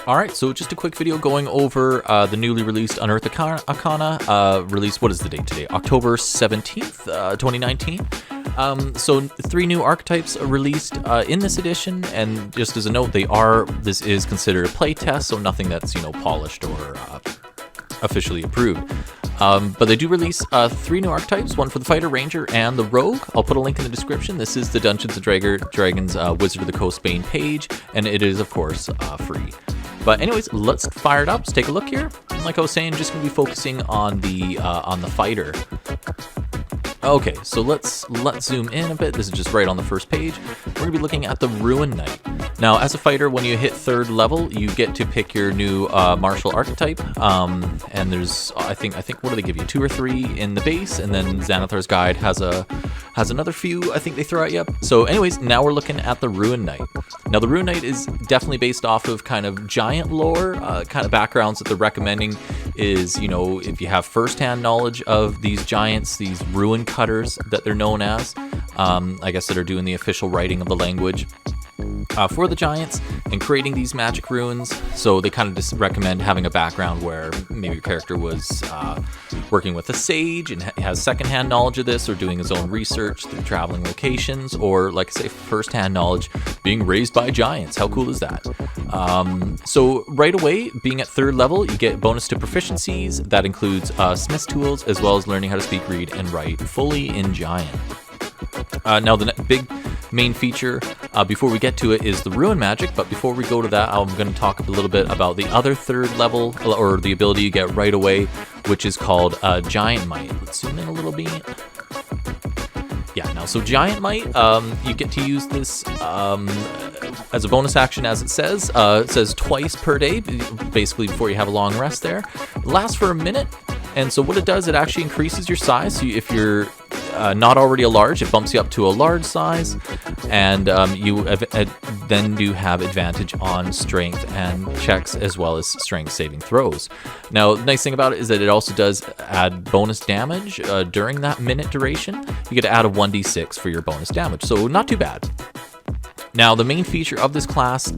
Alright, so just a quick video going over the newly released Unearthed Arcana, released, what is the date today? October 17th, 2019. So 3 new archetypes are released in this edition, and just as a note, this is considered a playtest, so nothing that's, polished or officially approved. But they do release 3 new archetypes, one for the Fighter, Ranger, and the Rogue. I'll put a link in the description. This is the Dungeons & Dragons Wizard of the Coast Bane page, and it is, of course, free. But anyways, let's fire it up. Let's take a look here. Like I was saying, just going to be focusing on the Fighter. Okay, so let's zoom in a bit. This is just right on the first page. We're going to be looking at the Rune Knight. Now, as a fighter, when you hit 3rd level, you get to pick your new martial archetype. And there's, I think, what do they give you? 2 or 3 in the base, and then Xanathar's Guide has another few. I think they throw at you. So, anyways, now we're looking at the Rune Knight. Now, the Rune Knight is definitely based off of kind of giant lore, kind of backgrounds that they're recommending is, if you have first-hand knowledge of these giants, these ruin cutters that they're known as, I guess that are doing the official writing of the language for the giants and creating these magic runes. So they kind of just recommend having a background where maybe your character was working with a sage and has secondhand knowledge of this, or doing his own research through traveling locations, or like I say, firsthand knowledge being raised by giants. How cool is that? So right away, being at 3rd level, you get bonus to proficiencies. That includes smith's tools, as well as learning how to speak, read, and write fully in giant. Now the big main feature before we get to it is the Rune magic, but before we go to that, I'm going to talk a little bit about the other 3rd level, or the ability you get right away, which is called Giant Might. Let's zoom in a little bit. Yeah, now, so Giant Might, you get to use this as a bonus action, as it says twice per day, basically before you have a long rest there. It lasts for a minute, and so what it does, it actually increases your size. So if you're not already a large, it bumps you up to a large size, and you then do have advantage on strength and checks, as well as strength saving throws. Now, the nice thing about it is that it also does add bonus damage during that minute duration. You get to add a 1d6 for your bonus damage, so not too bad. Now, the main feature of this class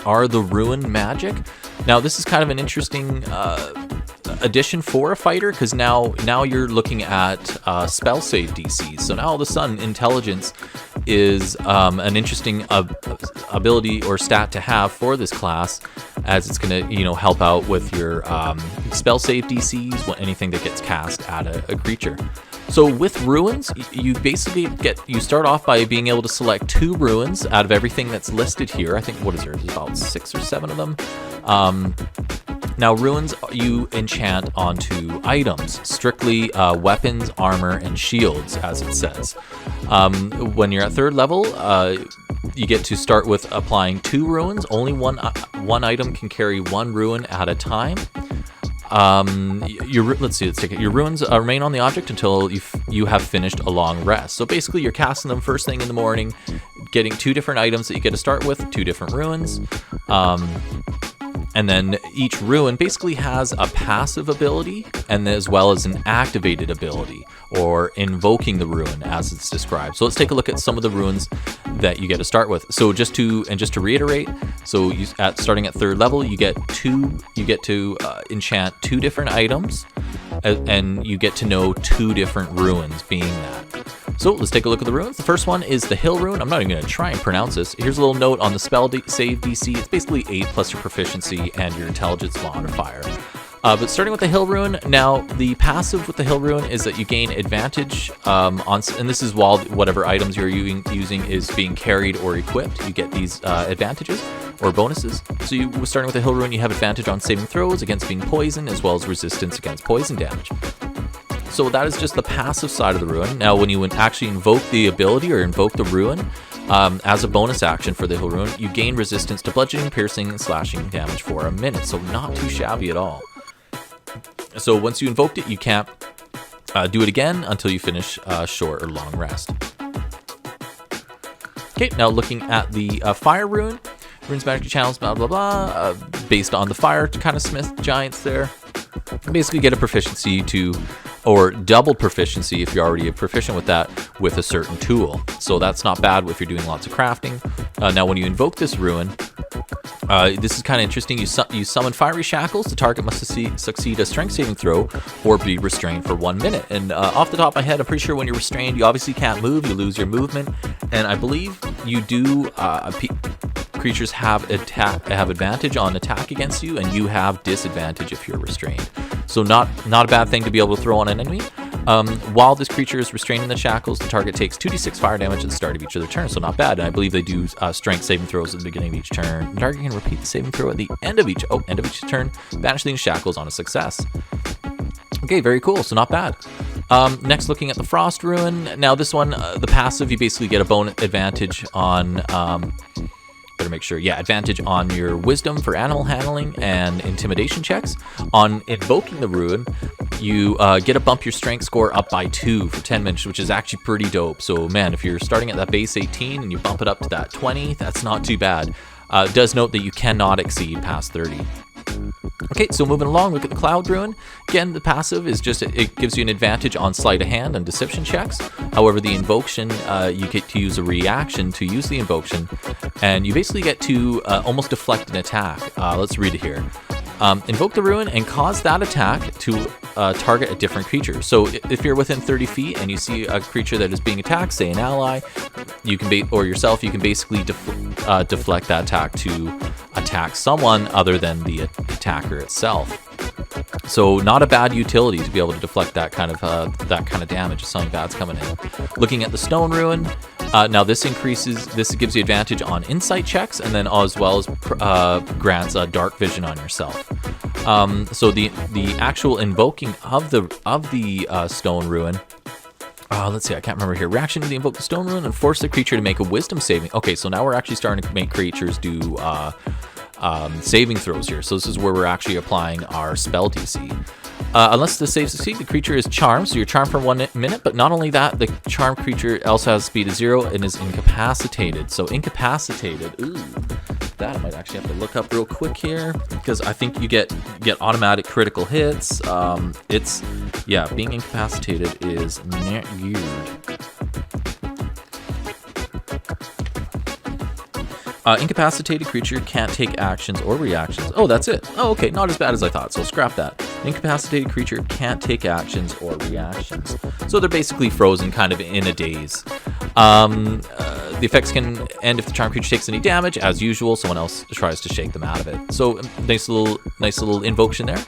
are the Rune magic. Now, this is kind of an interesting addition for a fighter, because now you're looking at spell save DCs. So now all of a sudden, intelligence is an interesting ability or stat to have for this class, as it's going to help out with your spell save DCs, anything that gets cast at a creature. So with runes, you basically start off by being able to select 2 runes out of everything that's listed here. I think, what is there? There's about 6 or 7 of them. Now, runes you enchant onto items, strictly weapons, armor, and shields, as it says. When you're at 3rd level, you get to start with applying 2 runes. Only one item can carry 1 rune at a time. Let's take it. Your runes remain on the object until you have finished a long rest. So basically, you're casting them first thing in the morning, getting 2 different items that you get to start with, 2 different runes. And then each rune basically has a passive ability, and as well as an activated ability, or invoking the rune as it's described. So let's take a look at some of the runes that you get to start with. So just to reiterate, so starting at 3rd level, you get to enchant 2 different items, and you get to know 2 different runes being that. So let's take a look at the runes. The first one is the Hill Rune. I'm not even going to try and pronounce this. Here's a little note on the spell save DC. It's basically 8 plus your proficiency and your intelligence modifier. But starting with the Hill Rune, now the passive with the Hill Rune is that you gain advantage and this is while whatever items you're using is being carried or equipped. You get these advantages or bonuses. So starting with the Hill Rune, you have advantage on saving throws against being poisoned, as well as resistance against poison damage. So that is just the passive side of the rune. Now, when you actually invoke the ability or invoke the rune, as a bonus action for the Hill Rune, you gain resistance to bludgeoning, piercing, and slashing damage for a minute. So not too shabby at all. So once you invoked it, you can't do it again until you finish a short or long rest. Okay, now looking at the Fire Rune. Runes magic channels, blah, blah, blah, based on the fire kind of smith giants there. Basically get a proficiency or double proficiency if you're already proficient with that, with a certain tool. So that's not bad if you're doing lots of crafting. Now when you invoke this rune, This is kind of interesting. You summon fiery shackles. The target must succeed a strength saving throw or be restrained for 1 minute. And off the top of my head, I'm pretty sure when you're restrained, you obviously can't move. You lose your movement. And I believe you do. Creatures have advantage on attack against you, and you have disadvantage if you're restrained. So not a bad thing to be able to throw on an enemy. While this creature is restrained in the shackles, the target takes 2d6 fire damage at the start of each of their turns, so not bad. And I believe they do strength saving throws at the beginning of each turn. The target can repeat the saving throw at the end of each turn, banishing shackles on a success. Okay, very cool, so not bad. Next, looking at the Frost Rune. Now this one, the passive, you basically get a bonus advantage on... better make sure, yeah, advantage on your wisdom for animal handling and intimidation checks. On invoking the rune, you get to bump your strength score up by 2 for 10 minutes, which is actually pretty dope. So man, if you're starting at that base 18 and you bump it up to that 20, that's not too bad. It does note that you cannot exceed past 30. Okay, so moving along, look at the Cloud Rune. Again, the passive is just, it gives you an advantage on sleight of hand and deception checks. However, the invocation, you get to use a reaction to use the invocation, and you basically get to almost deflect an attack. Let's read it here. Invoke the rune and cause that attack to target a different creature. So if you're within 30 feet and you see a creature that is being attacked, say an ally, you can or yourself, you can basically deflect that attack to attack someone other than the attacker itself. So not a bad utility to be able to deflect that kind of damage if something bad's coming in. Looking at the Stone Rune, now this gives you advantage on insight checks, and then as well as grants dark vision on yourself. So the actual invoking of the Stone Rune. Let's see, I can't remember here. Reaction to the invoke the Stone Rune and force the creature to make a wisdom saving. Okay, so now we're actually starting to make creatures do saving throws here. So this is where we're actually applying our spell DC. Unless the save succeed, the creature is charmed, so you're charmed for 1 minute, but not only that, the charmed creature also has speed of 0 and is incapacitated. So incapacitated, ooh, that I might actually have to look up real quick here, because I think you get automatic critical hits. Being incapacitated is not good. Incapacitated creature can't take actions or reactions. Oh, that's it. Oh, okay, not as bad as I thought, so scrap that. Incapacitated creature can't take actions or reactions. So they're basically frozen kind of in a daze. The effects can end if the charmed creature takes any damage. As usual, someone else tries to shake them out of it. So nice little invocation there.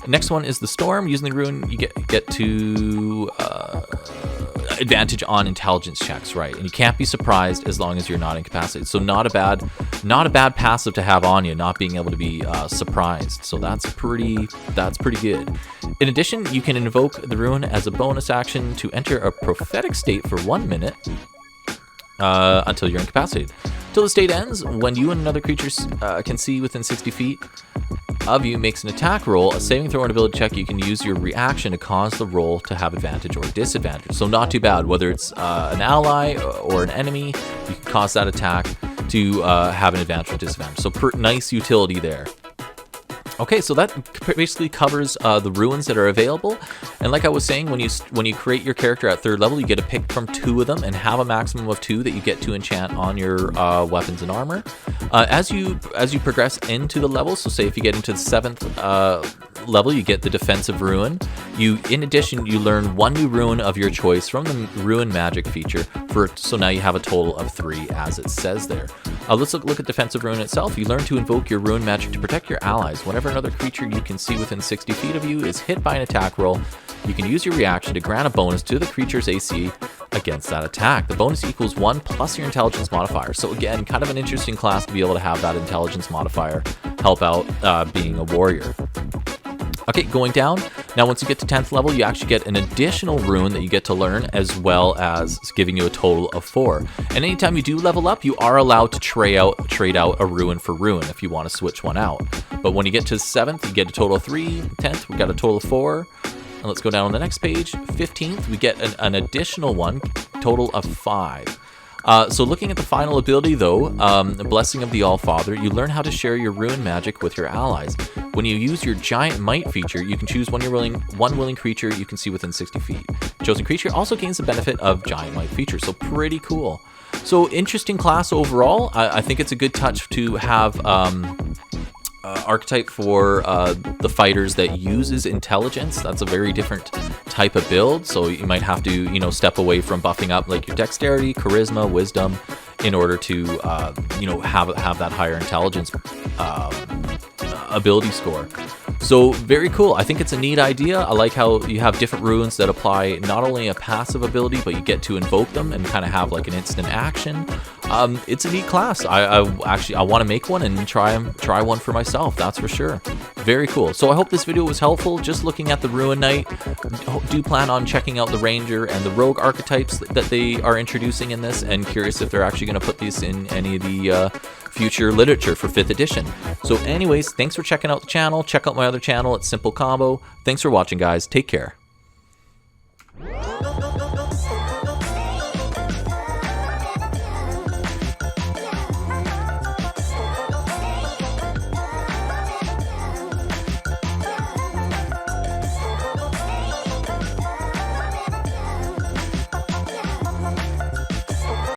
Next one is the Storm. Using the rune, you get to advantage on intelligence checks, right? And you can't be surprised as long as you're not incapacitated. So not a bad passive to have on you, not being able to be surprised. So that's pretty good. In addition, you can invoke the rune as a bonus action to enter a prophetic state for 1 minute until you're incapacitated. Till the state ends, when you and another creature can see within 60 feet of you makes an attack roll, a saving throw, and ability check, you can use your reaction to cause the roll to have advantage or disadvantage. So not too bad. Whether it's an ally or an enemy, you can cause that attack to have an advantage or disadvantage. So nice utility there. Okay, so that basically covers the runes that are available. And like I was saying, when you create your character at 3rd level, you get to pick from 2 of them and have a maximum of 2 that you get to enchant on your weapons and armor. As you progress into the level, so say if you get into the 7th level, you get the defensive rune. In addition, you learn 1 new rune of your choice from the rune magic feature. So now you have a total of 3, as it says there. Let's look at defensive rune itself. You learn to invoke your rune magic to protect your allies. Whenever another creature you can see within 60 feet of you is hit by an attack roll, you can use your reaction to grant a bonus to the creature's AC against that attack. The bonus equals 1 plus your intelligence modifier. So again, kind of an interesting class to be able to have that intelligence modifier help out being a warrior. Okay, going down. Now, once you get to 10th level, you actually get an additional rune that you get to learn, as well as giving you a total of 4. And anytime you do level up, you are allowed to trade out a rune for rune if you want to switch one out. But when you get to 7th, you get a total of 3. 10th, we got a total of 4. And let's go down on the next page. 15th, we get an additional one, total of 5. So looking at the final ability though, Blessing of the All-Father, you learn how to share your rune magic with your allies. When you use your Giant Might feature, you can choose one willing creature you can see within 60 feet. Chosen creature also gains the benefit of Giant Might feature, so pretty cool. So interesting class overall. I think it's a good touch to have Archetype for the fighters that uses intelligence. That's a very different type of build, so you might have to, you know, step away from buffing up like your dexterity, charisma, wisdom in order to, you know, have that higher intelligence ability score. So very cool. I think it's a neat idea. I like how you have different runes that apply not only a passive ability, but you get to invoke them and kind of have like an instant action. It's a neat class. I want to make one and try one for myself. That's for sure. Very cool. So I hope this video was helpful. Just looking at the Rune Knight, do plan on checking out the Ranger and the Rogue archetypes that they are introducing in this, and curious if they're actually going to put these in any of the future literature for 5th edition. So anyways, thanks for checking out the channel. Check out my other channel at Simple Combo. Thanks for watching, guys. Take care.